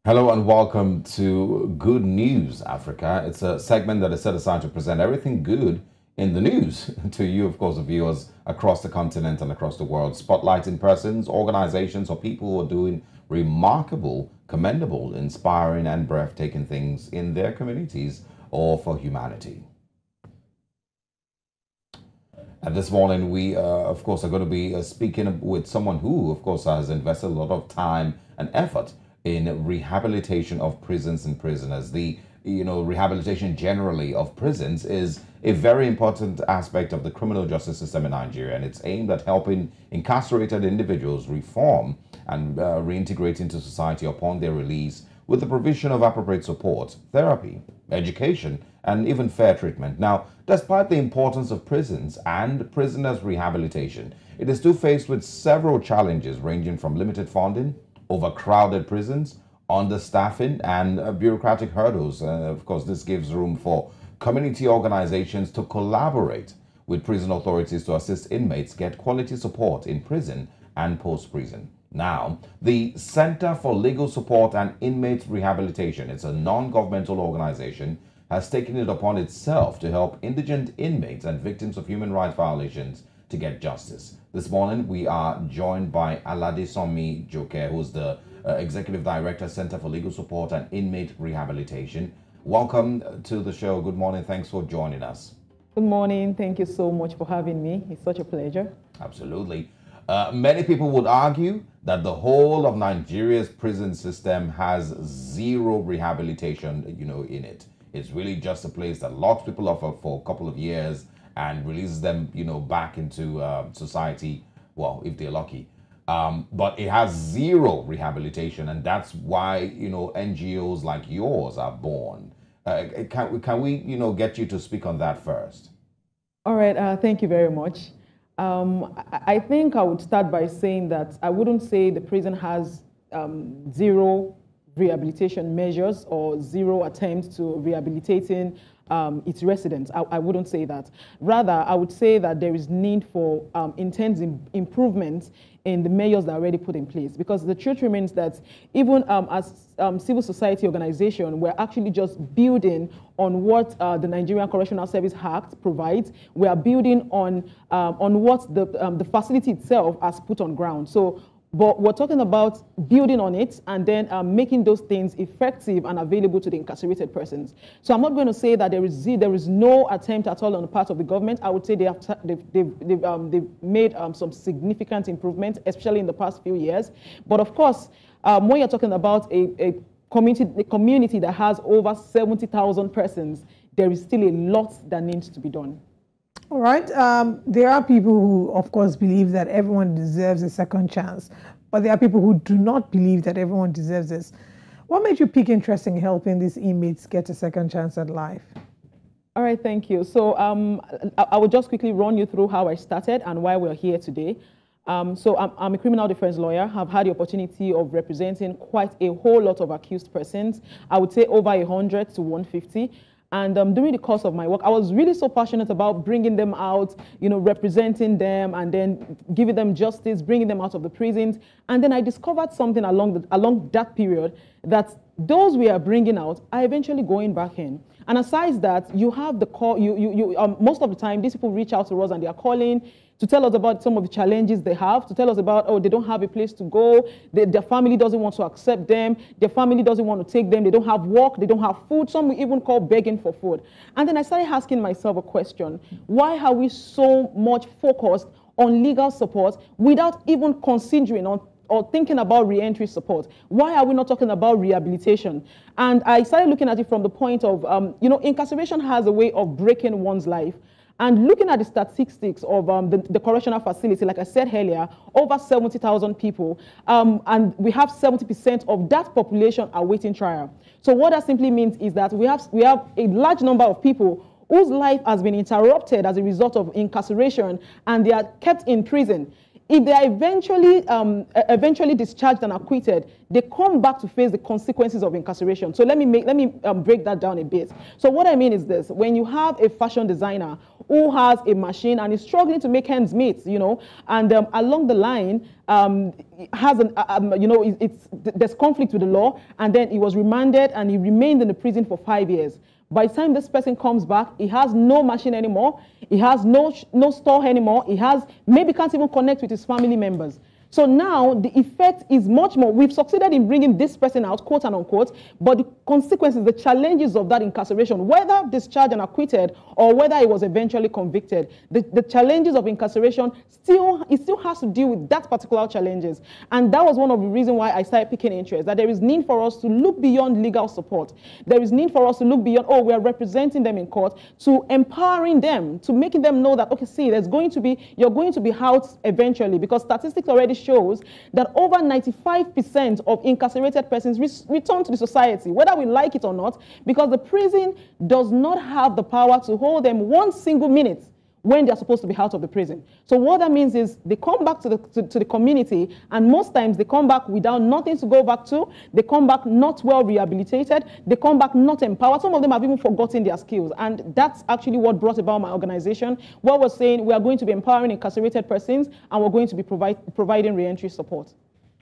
Hello and welcome to Good News Africa. It's a segment that is set aside to present everything good in the news to you, of course, the viewers across the continent and across the world, spotlighting persons, organizations, or people who are doing remarkable, commendable, inspiring, and breathtaking things in their communities or for humanity. And this morning, we, of course, are going to be speaking with someone who, of course, has invested a lot of time and effort in rehabilitation of prisons and prisoners. The rehabilitation generally of prisons is a very important aspect of the criminal justice system in Nigeria, and it's aimed at helping incarcerated individuals reform and reintegrate into society upon their release with the provision of appropriate support, therapy, education, and even fair treatment. Now, despite the importance of prisons and prisoners' rehabilitation, it is still faced with several challenges ranging from limited funding, overcrowded prisons, understaffing, and bureaucratic hurdles. Of course, this gives room for community organizations to collaborate with prison authorities to assist inmates get quality support in prison and post-prison. Now, the Center for Legal Support and Inmate Rehabilitation, it's a non-governmental organization, has taken it upon itself to help indigent inmates and victims of human rights violations to get justice. This morning, we are joined by Aladesanmi Joke, who's the Executive Director, Center for Legal Support and Inmate Rehabilitation. Welcome to the show. Good morning. Thanks for joining us. Good morning. Thank you so much for having me. It's such a pleasure. Absolutely. Many people would argue that the whole of Nigeria's prison system has zero rehabilitation, in it. It's really just a place that locks people up for a couple of years and releases them, back into society, well, if they're lucky. But it has zero rehabilitation, and that's why, NGOs like yours are born. Can we, get you to speak on that first? All right, thank you very much. I think I would start by saying that I wouldn't say the prison has zero rehabilitation measures or zero attempts to rehabilitating its residents. I wouldn't say that. Rather, I would say that there is need for intense improvements in the measures that are already put in place. Because the truth remains that even as civil society organization, we're actually just building on what the Nigerian Correctional Service Act provides. We are building on what the facility itself has put on ground. But we're talking about building on it and then making those things effective and available to the incarcerated persons. So I'm not going to say that there is no attempt at all on the part of the government. I would say they've made some significant improvements, especially in the past few years. But of course, when you're talking about a community that has over 70,000 persons, there is still a lot that needs to be done. All right. There are people who, of course, believe that everyone deserves a second chance, but there are people who do not believe that everyone deserves this. What made you pick interest in helping these inmates get a second chance at life? All right, thank you. So I will just quickly run you through how I started and why we're here today. So I'm a criminal defense lawyer. I've had the opportunity of representing quite a whole lot of accused persons. I would say over 100 to 150. And during the course of my work, I was really so passionate about bringing them out, representing them and then giving them justice, bringing them out of the prisons. And then I discovered something along that period that those we are bringing out are eventually going back in. And aside that, you have the call, most of the time, these people reach out to us and they are calling to tell us about some of the challenges they have, to tell us about, oh, they don't have a place to go, their family doesn't want to accept them, their family doesn't want to take them, they don't have work, they don't have food, some we even call begging for food. And then I started asking myself a question: why are we so much focused on legal support without even considering or thinking about re-entry support? Why are we not talking about rehabilitation? And I started looking at it from the point of, incarceration has a way of breaking one's life. And looking at the statistics of the correctional facility, like I said earlier, over 70,000 people, and we have 70% of that population awaiting trial. So what that simply means is that we have a large number of people whose life has been interrupted as a result of incarceration, and they are kept in prison. If they are eventually discharged and acquitted, they come back to face the consequences of incarceration. So let me break that down a bit. So what I mean is this: when you have a fashion designer who has a machine and is struggling to make ends meet, you know, and along the line, has an, you know, there's conflict with the law, and then he was remanded and he remained in the prison for 5 years. By the time this person comes back, he has no machine anymore, he has no store anymore, he has, maybe can't even connect with his family members. So now the effect is much more. We've succeeded in bringing this person out, quote and unquote, but the consequences, the challenges of that incarceration, whether discharged and acquitted or whether he was eventually convicted, the challenges of incarceration still has to deal with that particular challenges. And that was one of the reasons why I started picking interest, that there is need for us to look beyond legal support. There is need for us to look beyond, oh, we are representing them in court, to empowering them, to making them know that, okay, see, you're going to be out eventually, because statistics already shows that over 95% of incarcerated persons return to the society, whether we like it or not, because the prison does not have the power to hold them one single minute when they're supposed to be out of the prison. So what that means is they come back to the community, and most times they come back without nothing to go back to. They come back not well rehabilitated. They come back not empowered. Some of them have even forgotten their skills. And that's actually what brought about my organization. What we're saying, we are going to be empowering incarcerated persons, and we're going to be providing reentry support.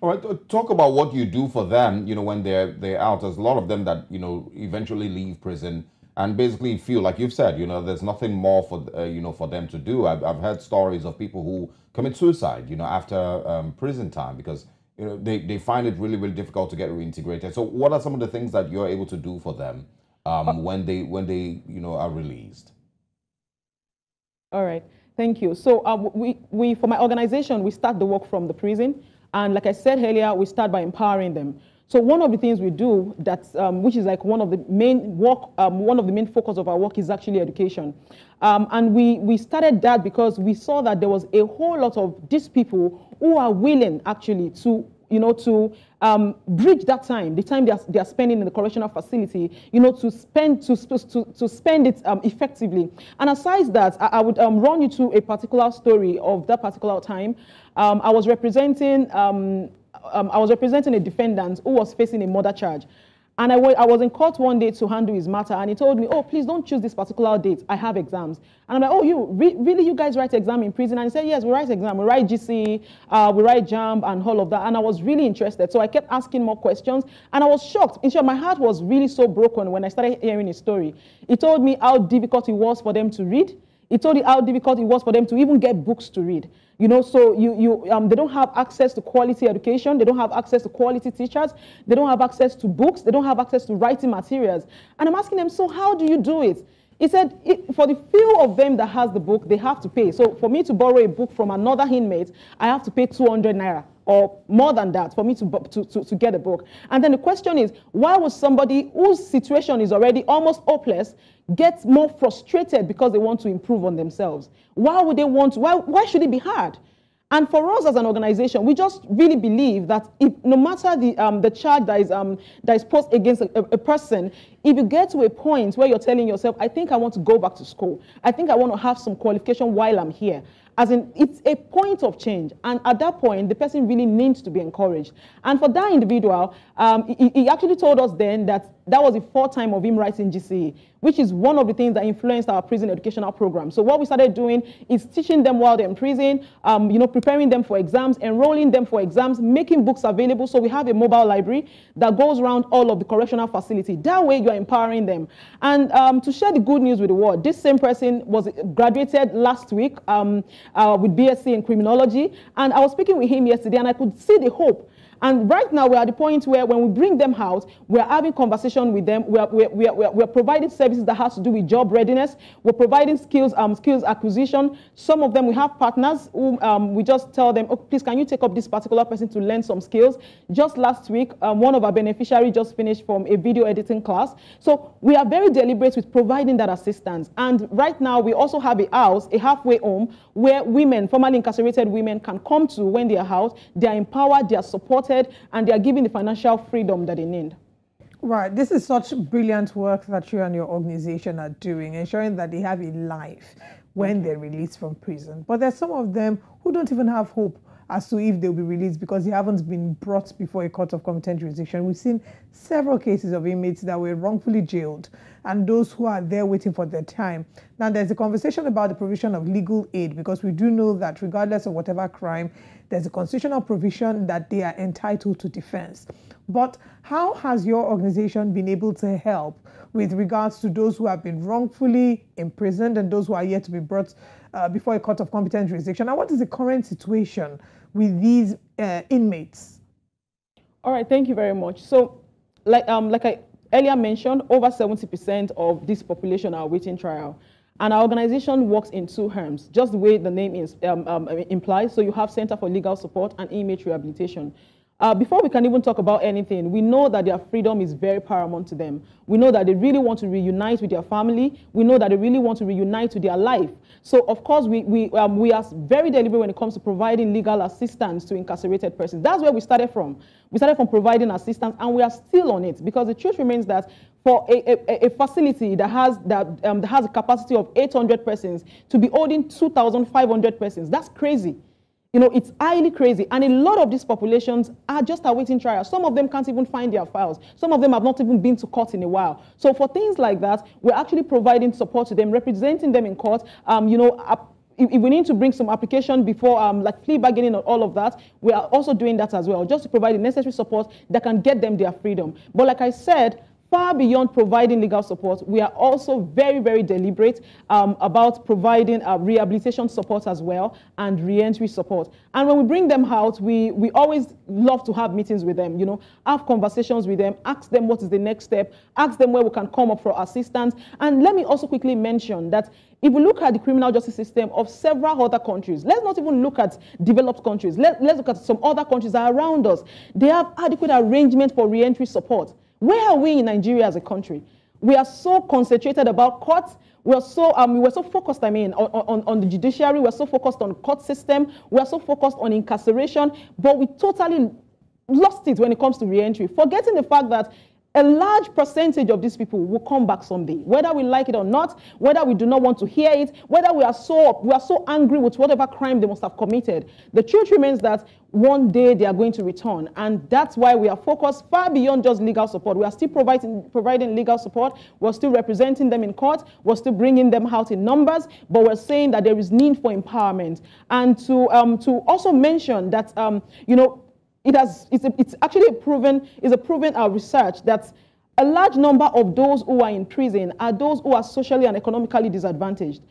All right, talk about what you do for them, you know, when they're out. There's a lot of them that, you know, eventually leave prison and basically feel, like you've said, you know, there's nothing more for, you know, for them to do. I've heard stories of people who commit suicide, you know, after prison time, because, you know, they find it really, really difficult to get reintegrated. So what are some of the things that you're able to do for them when they, you know, are released? All right, thank you. So we for my organization, we start the work from the prison. And like I said earlier, we start by empowering them. So one of the things we do, that's which is like one of the main focus of our work, is actually education. And we started that because we saw that there was a whole lot of these people who are willing actually to, you know, to bridge that time, the time they are spending in the correctional facility, you know, to spend it effectively. And aside that, I would run you through a particular story of that particular time. I was representing a defendant who was facing a murder charge. And I was in court one day to handle his matter, and he told me, oh, please don't choose this particular date. I have exams. And I'm like, oh, really, you guys write exam in prison? And he said, yes, we write exam. We write GC, we write JAMB, and all of that. And I was really interested. So I kept asking more questions, and I was shocked. In short, my heart was really so broken when I started hearing his story. He told me how difficult it was for them to read. He told me how difficult it was for them to even get books to read. You know, so they don't have access to quality education. They don't have access to quality teachers. They don't have access to books. They don't have access to writing materials. And I'm asking them, so how do you do it? He said, for the few of them that has the book, they have to pay. So for me to borrow a book from another inmate, I have to pay 200 naira or more than that for me to get a book. And then the question is, why would somebody whose situation is already almost hopeless get more frustrated because they want to improve on themselves? Why would they want to, why should it be hard? And for us as an organization, we just really believe that if, no matter the charge that is posed against a person, if you get to a point where you're telling yourself, I think I want to go back to school, I think I want to have some qualification while I'm here, as in, it's a point of change. And at that point, the person really needs to be encouraged. And for that individual, he actually told us then that that was the fourth time of him writing GCE, which is one of the things that influenced our prison educational program. So what we started doing is teaching them while they're in prison, you know, preparing them for exams, enrolling them for exams, making books available. So we have a mobile library that goes around all of the correctional facility. That way you are empowering them. And to share the good news with the world, this same person was graduated last week with BSc in criminology. And I was speaking with him yesterday, and I could see the hope. And right now, we're at the point where when we bring them out, we're having conversation with them. We're providing services that has to do with job readiness. We're providing skills acquisition. Some of them, we have partners who we just tell them, oh, please, can you take up this particular person to learn some skills? Just last week, one of our beneficiaries just finished from a video editing class. So we are very deliberate with providing that assistance. And right now, we also have a house, a halfway home, where women, formerly incarcerated women, can come to when they are out. They are empowered, they are supported, and they are given the financial freedom that they need. Right. This is such brilliant work that you and your organization are doing, ensuring that they have a life when they're released from prison. But there's some of them who don't even have hope. as to if they'll be released because they haven't been brought before a court of competent jurisdiction. We've seen several cases of inmates that were wrongfully jailed and those who are there waiting for their time. Now, there's a conversation about the provision of legal aid because we do know that regardless of whatever crime, there's a constitutional provision that they are entitled to defense. But how has your organization been able to help with regards to those who have been wrongfully imprisoned and those who are yet to be brought before a court of competent jurisdiction? And what is the current situation with these inmates? All right, thank you very much. So, like I earlier mentioned, over 70% of this population are awaiting trial. And our organization works in two arms, just the way the name is, implies. So you have Center for Legal Support and Inmate Rehabilitation. Before we can even talk about anything, we know that their freedom is very paramount to them. We know that they really want to reunite with their family. We know that they really want to reunite with their life. So, of course, we are very deliberate when it comes to providing legal assistance to incarcerated persons. That's where we started from. We started from providing assistance, and we are still on it because the truth remains that for a facility that has a capacity of 800 persons to be holding 2,500 persons, that's crazy. You know, it's highly crazy. And a lot of these populations are just awaiting trial. Some of them can't even find their files. Some of them have not even been to court in a while. So for things like that, we're actually providing support to them, representing them in court. You know, if we need to bring some application before, like plea bargaining and all of that, we are also doing that as well, just to provide the necessary support that can get them their freedom. But like I said, far beyond providing legal support, we are also very, very deliberate about providing rehabilitation support as well and re-entry support. And when we bring them out, we always love to have meetings with them, you know, have conversations with them, ask them what is the next step, ask them where we can come up for assistance. And let me also quickly mention that if we look at the criminal justice system of several other countries, let's not even look at developed countries, let's look at some other countries that are around us. They have adequate arrangement for re-entry support. Where are we in Nigeria as a country? We are so concentrated about courts. We were so focused, on the judiciary. We're so focused on court system. We're so focused on incarceration, but we totally lost it when it comes to re-entry, forgetting the fact that a large percentage of these people will come back someday, whether we like it or not, whether we do not want to hear it, whether we are so angry with whatever crime they must have committed. The truth remains that one day they are going to return, and that's why we are focused far beyond just legal support. We are still providing legal support. We're still representing them in court. We're still bringing them out in numbers, but we're saying that there is need for empowerment. And to also mention that you know, it's actually a proven research that a large number of those who are in prison are those who are socially and economically disadvantaged.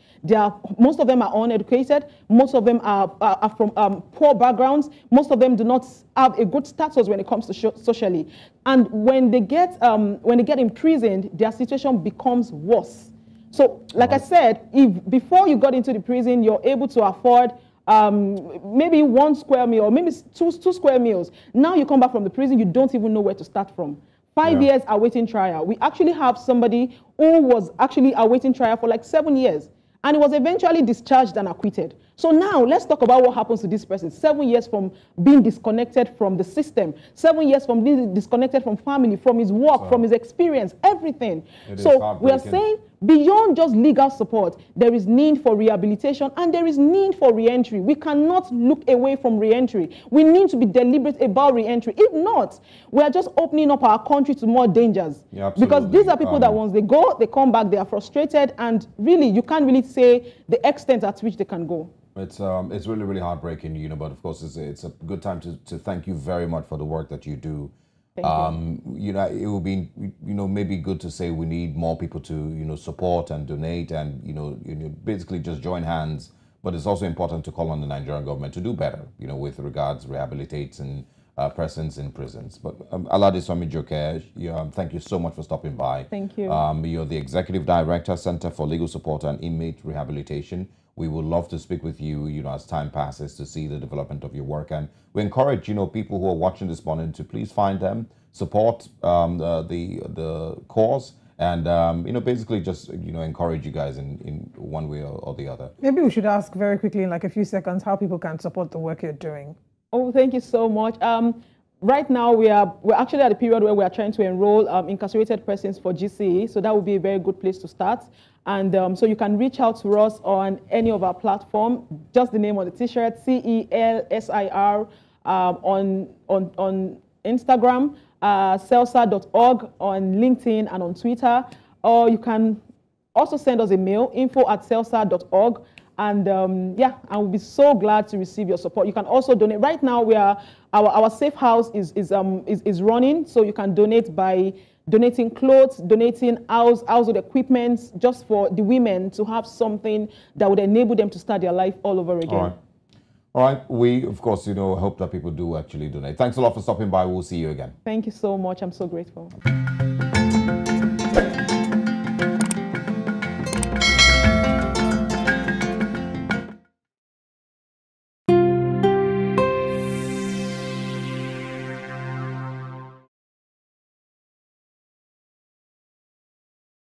Most of them are uneducated. Most of them are from poor backgrounds. Most of them do not have a good status when it comes to socially. And when they get imprisoned, their situation becomes worse. So, like I said, if before you got into the prison, you're able to afford maybe 1 square meal or maybe two square meals. Now you come back from the prison, you don't even know where to start from. 5 years awaiting trial. We actually have somebody who was actually awaiting trial for like 7 years, and he was eventually discharged and acquitted. So now let's talk about what happens to this person. 7 years from being disconnected from the system, 7 years from being disconnected from family, from his work, from his experience, everything. So we are saying beyond just legal support, there is need for rehabilitation and there is need for re-entry. We cannot look away from re-entry. We need to be deliberate about re-entry. If not, we are just opening up our country to more dangers. Yeah, because these are people that once they go, they come back, they are frustrated, and really, you can't really say the extent at which they can go. It's really, really heartbreaking, you know, but of course it's a good time to thank you very much for the work that you do. Thank you. You know, it would be, you know, maybe good to say we need more people to, you know, support and donate and, you know, basically just join hands. But it's also important to call on the Nigerian government to do better, you know, with regards rehabilitating persons in prisons. But Alade Somi-Joke, thank you so much for stopping by. Thank you. You're the Executive Director, Center for Legal Support and Inmate Rehabilitation. We would love to speak with you, you know, as time passes to see the development of your work. And we encourage, you know, people who are watching this morning to please find them, support the cause, and, you know, basically just, you know, encourage you guys in one way or the other. Maybe we should ask very quickly in like a few seconds how people can support the work you're doing. Oh, thank you so much. Right now, we're actually at a period where we are trying to enroll incarcerated persons for GCE, so that would be a very good place to start. And so you can reach out to us on any of our platform, just the name on the t-shirt, CELSIR, on Instagram, celsa.org, on LinkedIn and on Twitter, or you can also send us a mail, info@celsa.org. And yeah, I will be so glad to receive your support. You can also donate. Right now, our safe house is running, so you can donate by donating clothes, donating household equipment, just for the women to have something that would enable them to start their life all over again. All right. We, of course, hope that people do actually donate. Thanks a lot for stopping by. We'll see you again. Thank you so much. I'm so grateful.